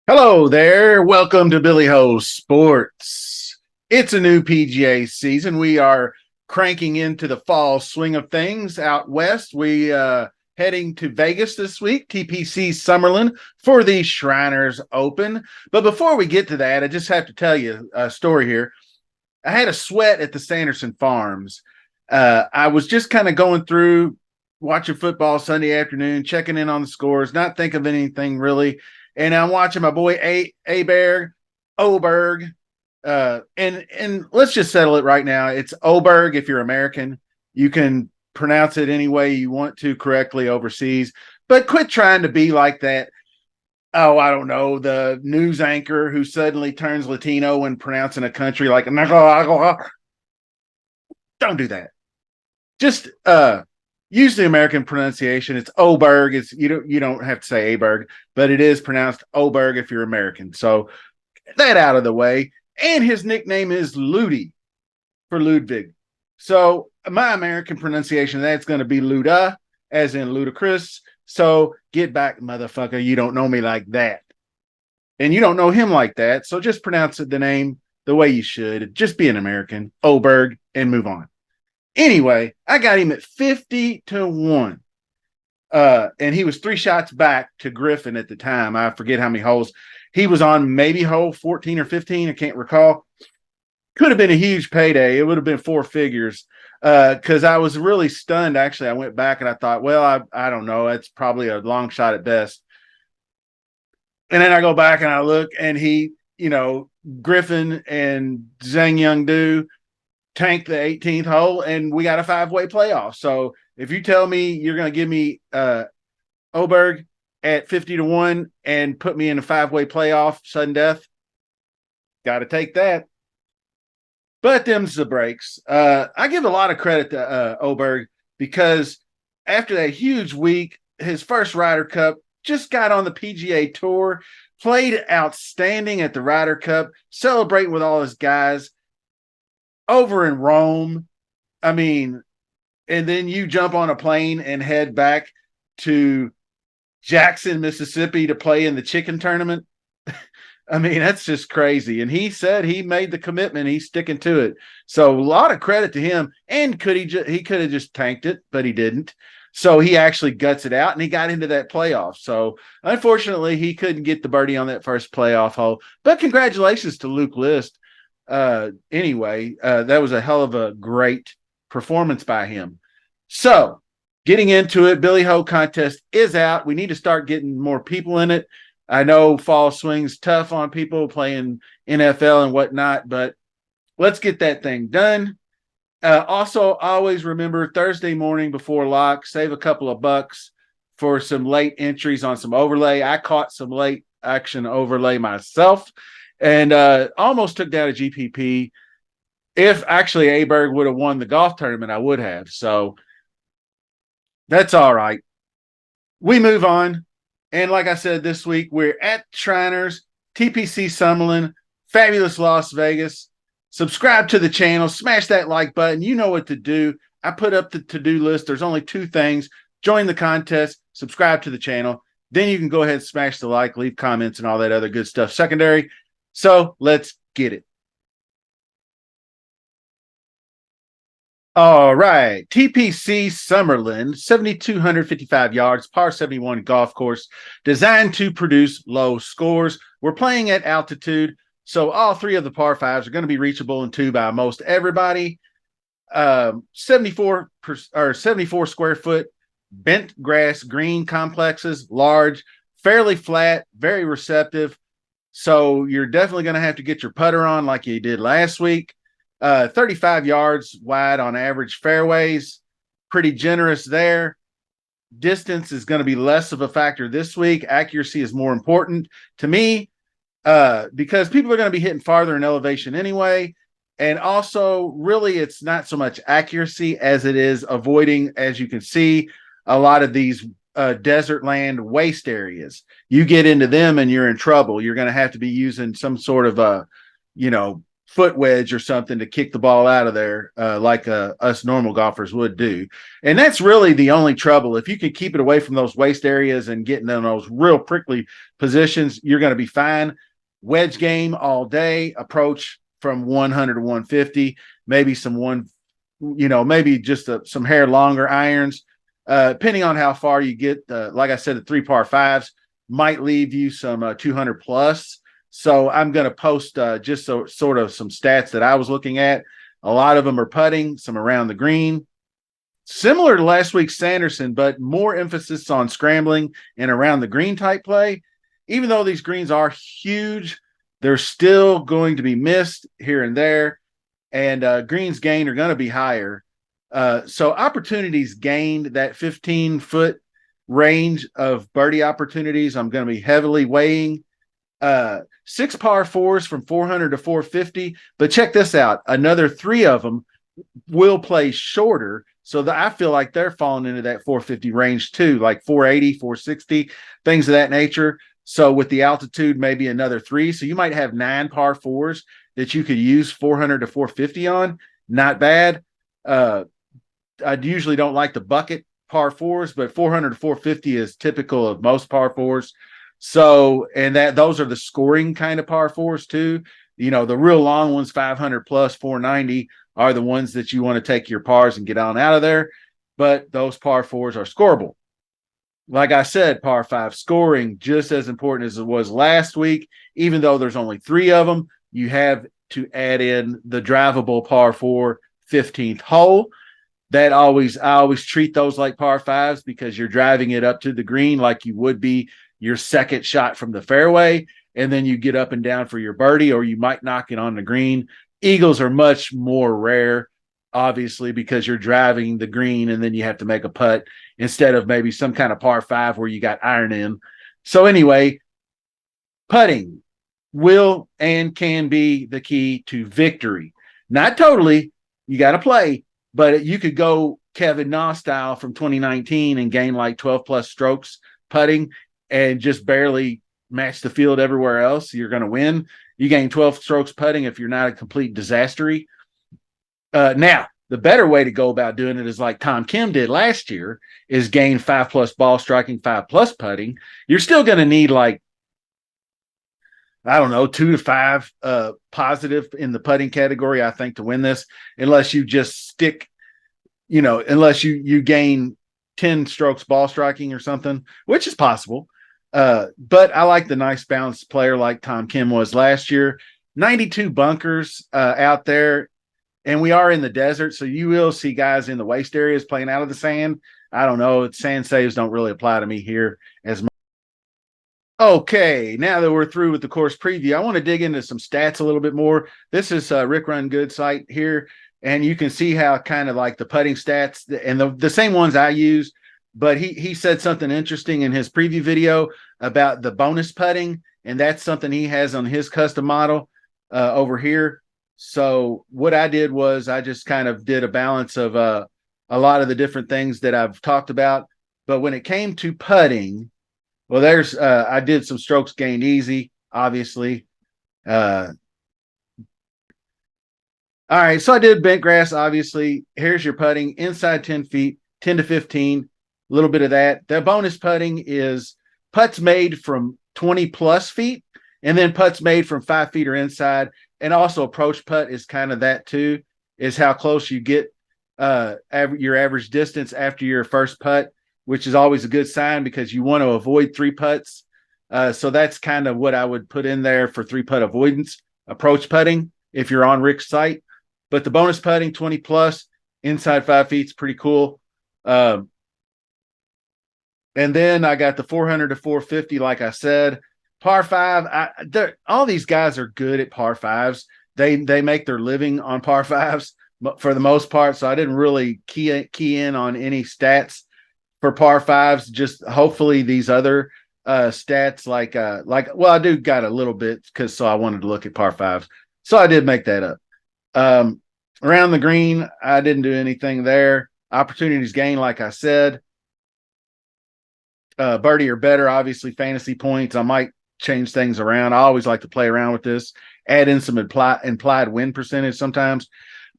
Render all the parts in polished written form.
Hello there. Welcome to Billy Ho Sports. It's a new PGA season. We are cranking into the fall swing of things out west. We heading to Vegas this week, TPC Summerlin for the Shriners Open. But before we get to that, I just have to tell you a story here. I had a sweat at the Sanderson Farms. I was just kind of going through watching football Sunday afternoon, checking in on the scores, not think of anything really. And I'm watching my boy Oberg. And let's just settle it right now. It's Oberg if you're American. You can pronounce it any way you want to correctly overseas, but quit trying to be like that. Oh, I don't know, the news anchor who suddenly turns Latino when pronouncing a country like don't do that. Just use the American pronunciation. It's Oberg. It's you don't have to say Aberg, but it is pronounced Oberg if you're American. So that out of the way. And his nickname is Ludi for Ludwig. So my American pronunciation that's going to be Luda, as in ludicrous. So get back, motherfucker. You don't know me like that, and you don't know him like that. So just pronounce the name the way you should. Just be an American, Oberg, and move on. Anyway, I got him at 50-1. And he was 3 shots back to Griffin at the time. I forget how many holes. He was on maybe hole 14 or 15. I can't recall. Could have been a huge payday. It would have been four figures. Because I was really stunned. Actually, I went back and I thought, well, I don't know. It's probably a long shot at best. And then I go back and I look, and Griffin and Zhang Young Do tank the 18th hole, and we got a 5-way playoff. So if you tell me you're going to give me Oberg at 50-1 and put me in a 5-way playoff, sudden death, got to take that. But them's the breaks. I give a lot of credit to Oberg because after that huge week, his first Ryder Cup, just got on the PGA Tour, played outstanding at the Ryder Cup, celebrating with all his guys over in Rome. I mean, and then you jump on a plane and head back to Jackson, Mississippi to play in the chicken tournament. I mean, that's just crazy. And he said he made the commitment. He's sticking to it. So a lot of credit to him. And he could have just tanked it, but he didn't. So he actually guts it out and he got into that playoff. So unfortunately, he couldn't get the birdie on that first playoff hole. But congratulations to Luke List. Anyway, that was a hell of a great performance by him. So getting into it, Billy Ho contest is out. We need to start getting more people in it. I know fall swing's tough on people playing NFL and whatnot, but let's get that thing done. Also, always remember Thursday morning before lock, save a couple of bucks for some late entries on some overlay. I caught some late action overlay myself and almost took down a GPP. If actually Aberg would have won the golf tournament, I would have. So that's all right. We move on. And like I said, this week we're at Shriners, TPC Summerlin, fabulous Las Vegas. Subscribe to the channel, smash that like button. You know what to do. I put up the to-do list. There's only 2 things. Join the contest, subscribe to the channel. Then you can go ahead and smash the like, leave comments, and all that other good stuff secondary. So let's get it. All right. TPC Summerlin, 7,255 yards, par 71 golf course, designed to produce low scores. We're playing at altitude, so all 3 of the par 5s are going to be reachable in 2 by most everybody. 74 square foot bent grass green complexes, large, fairly flat, very receptive. So you're definitely going to have to get your putter on like you did last week. 35 yards wide on average fairways, pretty generous there. Distance is going to be less of a factor this week. Accuracy is more important to me because people are going to be hitting farther in elevation anyway. And also, really, it's not so much accuracy as it is avoiding, as you can see, a lot of these desert land waste areas. You get into them and you're in trouble. You're going to have to be using some sort of foot wedge or something to kick the ball out of there, like us normal golfers would do. And that's really the only trouble. If you can keep it away from those waist areas and getting in those real prickly positions, you're going to be fine. Wedge game all day, approach from 100 to 150, maybe some maybe just some hair longer irons. Depending on how far you get, like I said, the 3 par 5s might leave you some 200 plus. So I'm going to post sort of some stats that I was looking at. A lot of them are putting, some around the green. Similar to last week's Sanderson, but more emphasis on scrambling and around the green type play. Even though these greens are huge, they're still going to be missed here and there. And greens gained are going to be higher. So opportunities gained, that 15-foot range of birdie opportunities, I'm going to be heavily weighing. 6 par 4s from 400 to 450. But check this out. Another 3 of them will play shorter. So I feel like they're falling into that 450 range too, like 480, 460, things of that nature. So with the altitude, maybe another 3. So you might have 9 par 4s that you could use 400 to 450 on. Not bad. I usually don't like the bucket par 4s, but 400 to 450 is typical of most par 4s. So, and those are the scoring kind of par 4s too. The real long ones, 500 plus, 490, are the ones that you want to take your pars and get on out of there. But those par 4s are scoreable. Like I said, par 5 scoring just as important as it was last week. Even though there's only 3 of them, you have to add in the drivable par 4 15th hole. I always treat those like par 5s because you're driving it up to the green like you would be your second shot from the fairway, and then you get up and down for your birdie, or you might knock it on the green. Eagles are much more rare, obviously, because you're driving the green and then you have to make a putt instead of maybe some kind of par 5 where you got iron in. So anyway, putting will and can be the key to victory. Not totally, you got to play, but you could go Kevin Na style from 2019 and gain like 12 plus strokes putting and just barely match the field everywhere else. You're going to win. You gain 12 strokes putting if you're not a complete disaster. Now, the better way to go about doing it is like Tom Kim did last year, is gain 5 plus ball striking, 5 plus putting. You're still going to need like, I don't know, 2 to 5 positive in the putting category, I think, to win this, unless you just stick, unless you gain 10 strokes ball striking or something, which is possible. But I like the nice balanced player like Tom Kim was last year. 92 bunkers out there, and we are in the desert, so you will see guys in the waist areas playing out of the sand. I don't know. Sand saves don't really apply to me here as much. Okay, now that we're through with the course preview, I want to dig into some stats a little bit more. This is Rick Run Good site here, and you can see how kind of like the putting stats and the same ones I use, but he said something interesting in his preview video about the bonus putting, and that's something he has on his custom model over here. So what I did was I just kind of did a balance of a lot of the different things that I've talked about. But when it came to putting, well, I did some strokes gained easy, obviously. All right, so I did bent grass, obviously. Here's your putting inside 10 feet, 10 to 15, a little bit of that. The bonus putting is putts made from 20 plus feet, and then putts made from 5 feet or inside. And also approach putt is kind of that too, is how close you get your average distance after your first putt, which is always a good sign because you want to avoid 3 putts. So that's kind of what I would put in there for 3-putt avoidance, approach putting, if you're on Rick's site. But the bonus putting, 20 plus, inside 5 feet is pretty cool. And then I got the 400 to 450, like I said. Par 5, all these guys are good at par 5s. They make their living on par 5s for the most part, so I didn't really key in on any stats for par 5s. Just hopefully these other stats like I do got a little bit so I wanted to look at par 5s, so I did make that up. Around the green, I didn't do anything there. Opportunities gained, like I said. Birdie or better, obviously fantasy points. I might change things around. I always like to play around with this, add in some implied win percentage sometimes.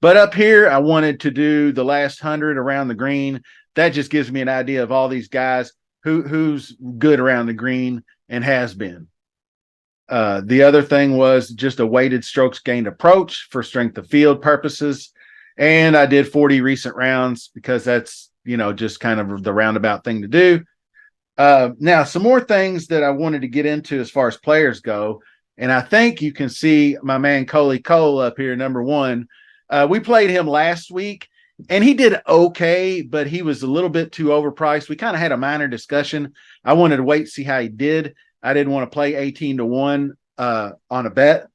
But up here, I wanted to do the last 100 around the green. That just gives me an idea of all these guys who's good around the green and has been. The other thing was just a weighted strokes gained approach for strength of field purposes. And I did 40 recent rounds because that's, just kind of the roundabout thing to do. Now, some more things that I wanted to get into as far as players go. And I think you can see my man Coley Cole up here, number one. We played him last week, and he did okay, but he was a little bit too overpriced. We kind of had a minor discussion. I wanted to wait to see how he did. I didn't want to play 18-1 on a bet.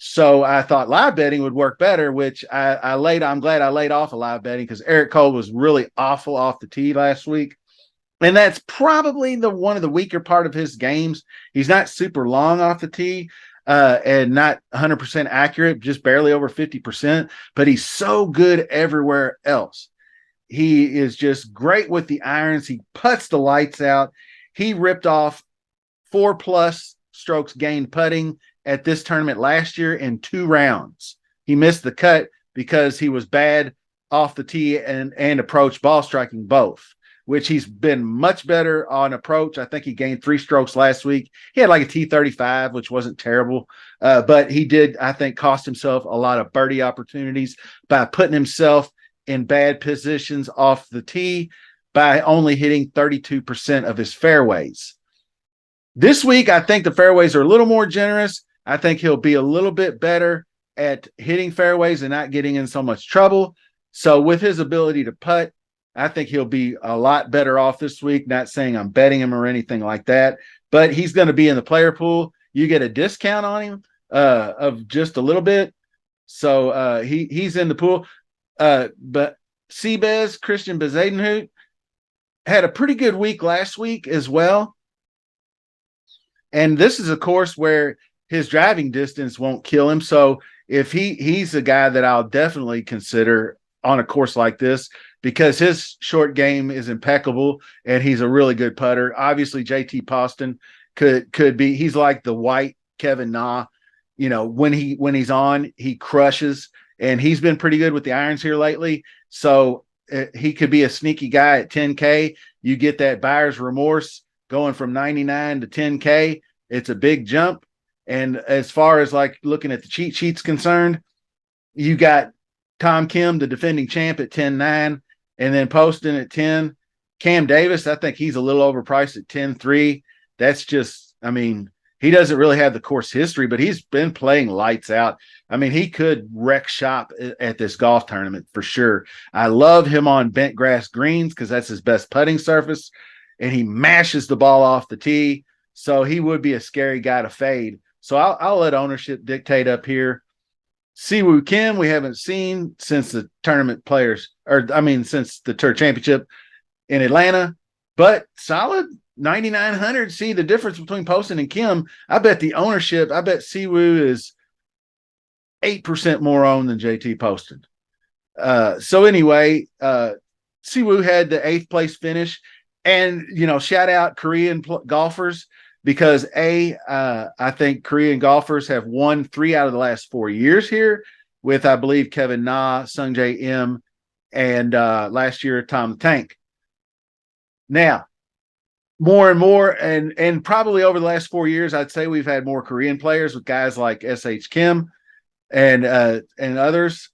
So I thought live betting would work better, which I'm glad I laid off of live betting because Eric Cole was really awful off the tee last week. And that's probably one of the weaker part of his games. He's not super long off the tee and not 100% accurate, just barely over 50%, but he's so good everywhere else. He is just great with the irons. He puts the lights out. He ripped off 4+ strokes gained putting at this tournament last year in 2 rounds. He missed the cut because he was bad off the tee and approach ball striking both, which he's been much better on approach. I think he gained 3 strokes last week. He had like a T35, which wasn't terrible, but he did, I think, cost himself a lot of birdie opportunities by putting himself in bad positions off the tee by only hitting 32% of his fairways. This week, I think the fairways are a little more generous. I think he'll be a little bit better at hitting fairways and not getting in so much trouble. So with his ability to putt, I think he'll be a lot better off this week. Not saying I'm betting him or anything like that, but he's going to be in the player pool. You get a discount on him of just a little bit. So he's in the pool. But Seabez, Christian Bezadenhout, had a pretty good week last week as well. And this is a course where his driving distance won't kill him. So if he's a guy that I'll definitely consider on a course like this because his short game is impeccable and he's a really good putter. Obviously, JT Poston could be. He's like the white Kevin Na. When he's on, he crushes, and he's been pretty good with the irons here lately. So he could be a sneaky guy at 10K. You get that buyer's remorse going from 99 to 10K. It's a big jump. And as far as like looking at the cheat sheets concerned, you got Tom Kim, the defending champ, at 10.9, and then Poston at 10. Cam Davis, I think he's a little overpriced at 10.3. That's just, he doesn't really have the course history, but he's been playing lights out. He could wreck shop at this golf tournament for sure. I love him on bent grass greens because that's his best putting surface, and he mashes the ball off the tee. So he would be a scary guy to fade. So I'll let ownership dictate up here. Siwoo Kim, we haven't seen since the tournament since the Tour Championship in Atlanta, but solid 9,900. See the difference between Poston and Kim. I bet Siwoo is 8% more owned than JT Poston. So anyway, Siwoo had the 8th place finish, and shout out Korean golfers. Because I think Korean golfers have won 3 out of the last 4 years here with, I believe, Kevin Na, Sungjae Im, and last year, Tom the Tank. Now, more and more, and probably over the last 4 years, I'd say we've had more Korean players with guys like S.H. Kim and others.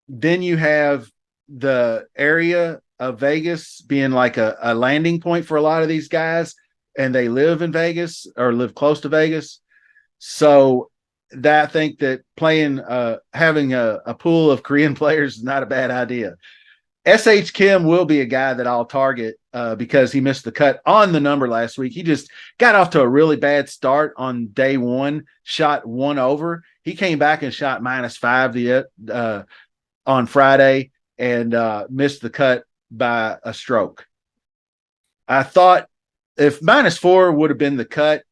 Then you have the area of Vegas being like a landing point for a lot of these guys. And they live in Vegas or live close to Vegas. So I think that having a pool of Korean players is not a bad idea. S.H. Kim will be a guy that I'll target because he missed the cut on the number last week. He just got off to a really bad start on day one, shot 1 over. He came back and shot -5 on Friday and missed the cut by a stroke. I thought, if -4 would have been the cut,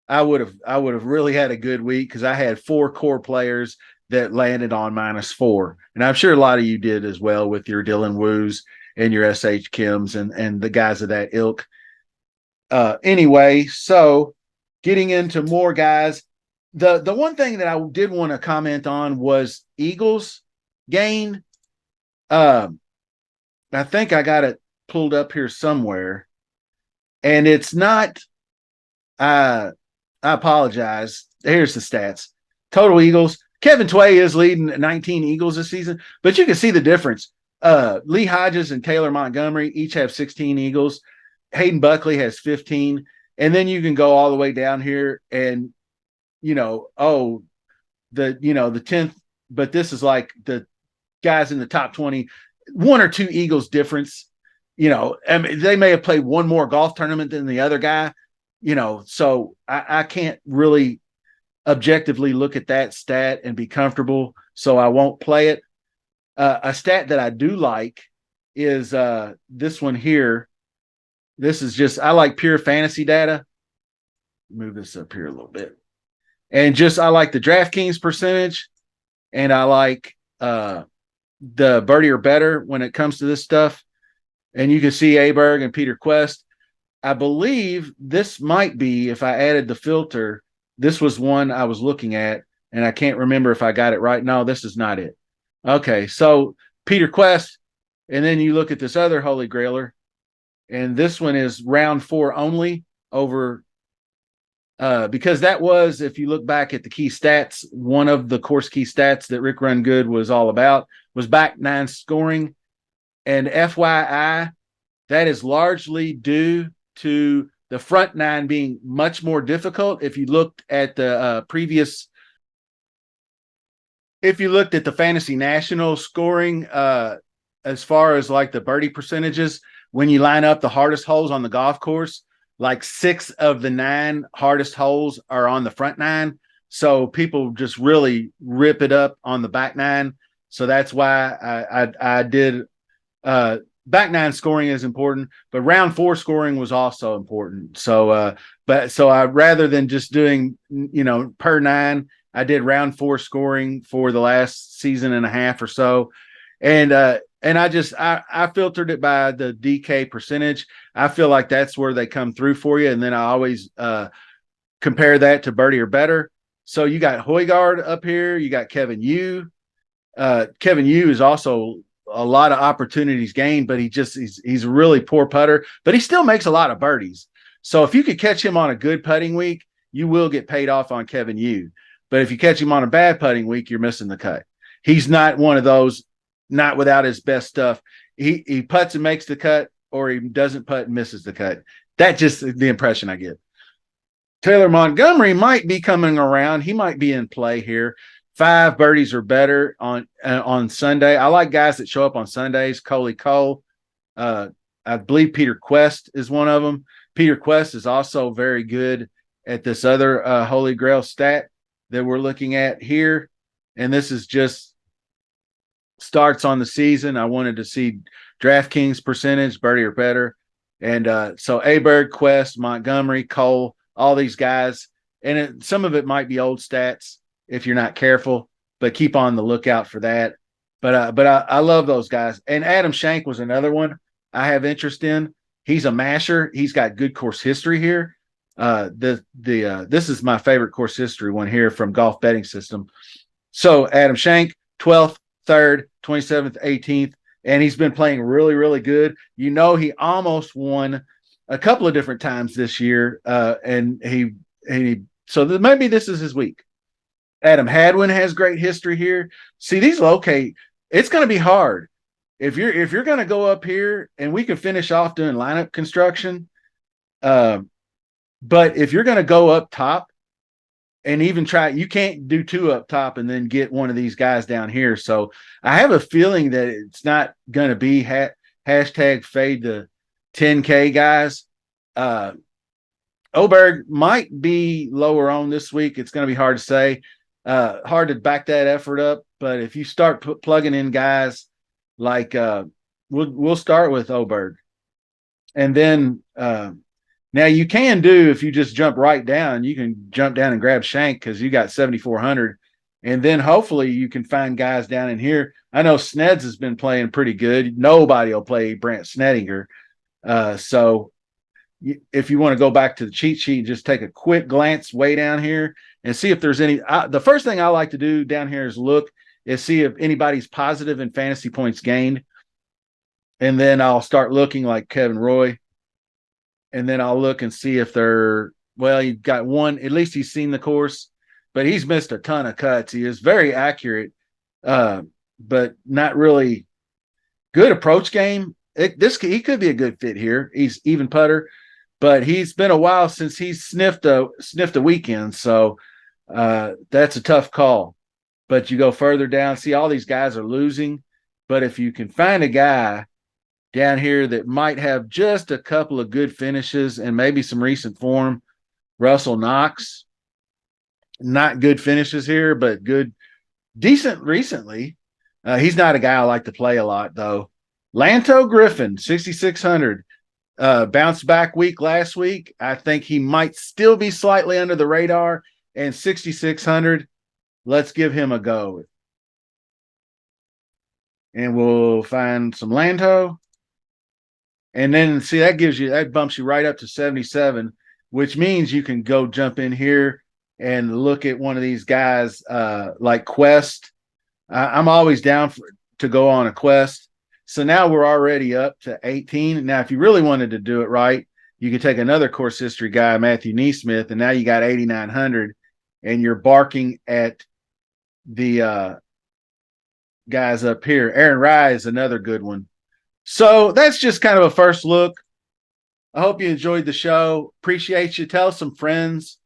I would have really had a good week because I had 4 core players that landed on -4. And I'm sure a lot of you did as well with your Dylan Woos and your S.H. Kims and the guys of that ilk. Anyway, so getting into more guys. The one thing that I did want to comment on was Eagles gain. I think I got it pulled up here somewhere, and it's not. I apologize. Here's the stats. Total Eagles. Kevin Tway is leading 19 Eagles this season, but you can see the difference. Lee Hodges and Taylor Montgomery each have 16 Eagles. Hayden Buckley has 15. And then you can go all the way down here and, the 10th, but this is like the guys in the top 20, 1 or 2 Eagles difference. I mean, they may have played one more golf tournament than the other guy, so I can't really objectively look at that stat and be comfortable, so I won't play it. A stat that I do like is this one here. This is just, I like pure fantasy data. Move this up here a little bit. And just, I like the DraftKings percentage, and I like the birdie or better when it comes to this stuff. And you can see Aberg and Peter Quest. I believe this might be, if I added the filter, this was one I was looking at, and I can't remember if I got it right. No, this is not it. Okay, so Peter Quest, and then you look at this other Holy Grailer, and this one is round 4 only over, because that was, if you look back at the key stats, one of the course key stats that Rick Run Good was all about was back 9 scoring. And FYI, that is largely due to the front 9 being much more difficult. If you looked at the Fantasy National scoring, as far as like the birdie percentages, when you line up the hardest holes on the golf course, like 6 of the 9 hardest holes are on the front 9. So people just really rip it up on the back 9. So that's why I did back 9 scoring is important, but round 4 scoring was also important. So, so I, rather than just doing, per 9, I did round 4 scoring for the last season and a half or so. And I filtered it by the DK percentage. I feel like that's where they come through for you. And then I always, compare that to birdie or better. So you got Højgaard up here. You got Kevin Yu. Kevin Yu is also a lot of opportunities gained, but he's a really poor putter, but he still makes a lot of birdies. So if you could catch him on a good putting week, you will get paid off on Kevin Yu. But if you catch him on a bad putting week, you're missing the cut. He's not one of those, not without his best stuff. He putts and makes the cut, or he doesn't putt and misses the cut. That's just the impression I get. Taylor Montgomery might be coming around. He might be in play here. 5 birdies or better on Sunday. I like guys that show up on Sundays. Coley Cole. I believe Peter Quest is one of them. Peter Quest is also very good at this other Holy Grail stat that we're looking at here. And this is just starts on the season. I wanted to see DraftKings percentage, birdie or better. And so Aberg, Quest, Montgomery, Cole, all these guys. And some of it might be old stats if you're not careful, but keep on the lookout for that. But I love those guys. And Adam Shank was another one I have interest in. He's a masher. He's got good course history here. This is my favorite course history one here from Golf Betting System. So Adam Shank, 12th, 3rd, 27th, 18th, and he's been playing really, really good. He almost won a couple of different times this year, and so maybe this is his week. Adam Hadwin has great history here. See, these locate. It's going to be hard if you're going to go up here, and we can finish off doing lineup construction. But if you're going to go up top and even try, you can't do 2 up top and then get one of these guys down here. So I have a feeling that it's not going to be hashtag fade the 10K guys. Oberg might be lower on this week. It's going to be hard to say. Hard to back that effort up, but if you start plugging in guys like we'll start with Oberg, and then now you can do, if you just jump right down, you can jump down and grab Shank because you got 7,400, and then hopefully you can find guys down in here. I know Sneds has been playing pretty good. Nobody will play Brant Snedinger, so if you want to go back to the cheat sheet and just take a quick glance way down here and see if there's any. The first thing I like to do down here is see if anybody's positive in fantasy points gained, and then I'll start looking like Kevin Roy, and then I'll look and see if they're well. You've got one. At least he's seen the course, but he's missed a ton of cuts. He is very accurate, but not really good approach game. He could be a good fit here. He's even putter, but he's been a while since he's sniffed a weekend, so that's a tough call. But you go further down, see all these guys are losing. But if you can find a guy down here that might have just a couple of good finishes and maybe some recent form, Russell Knox, not good finishes here, but decent recently. He's not a guy I like to play a lot, though. Lanto Griffin, 6,600. Bounced back week last week. I think he might still be slightly under the radar. And 6,600, let's give him a go. And we'll find some Lanto. And then see, that bumps you right up to 77, which means you can go jump in here and look at one of these guys like Quest. I'm always down to go on a Quest. So now we're already up to 18. Now, if you really wanted to do it right, you could take another course history guy, Matthew Neesmith, and now you got 8,900, and you're barking at the guys up here. Aaron Rye is another good one. So that's just kind of a first look. I hope you enjoyed the show. Appreciate you. Tell some friends.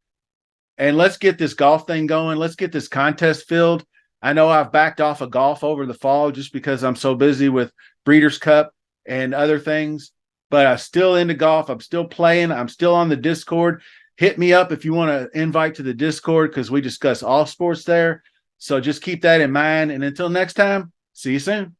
And let's get this golf thing going. Let's get this contest filled. I know I've backed off of golf over the fall just because I'm so busy with Breeders' Cup and other things. But I'm still into golf. I'm still playing. I'm still on the Discord. Hit me up if you want to invite to the Discord because we discuss all sports there. So just keep that in mind. And until next time, see you soon.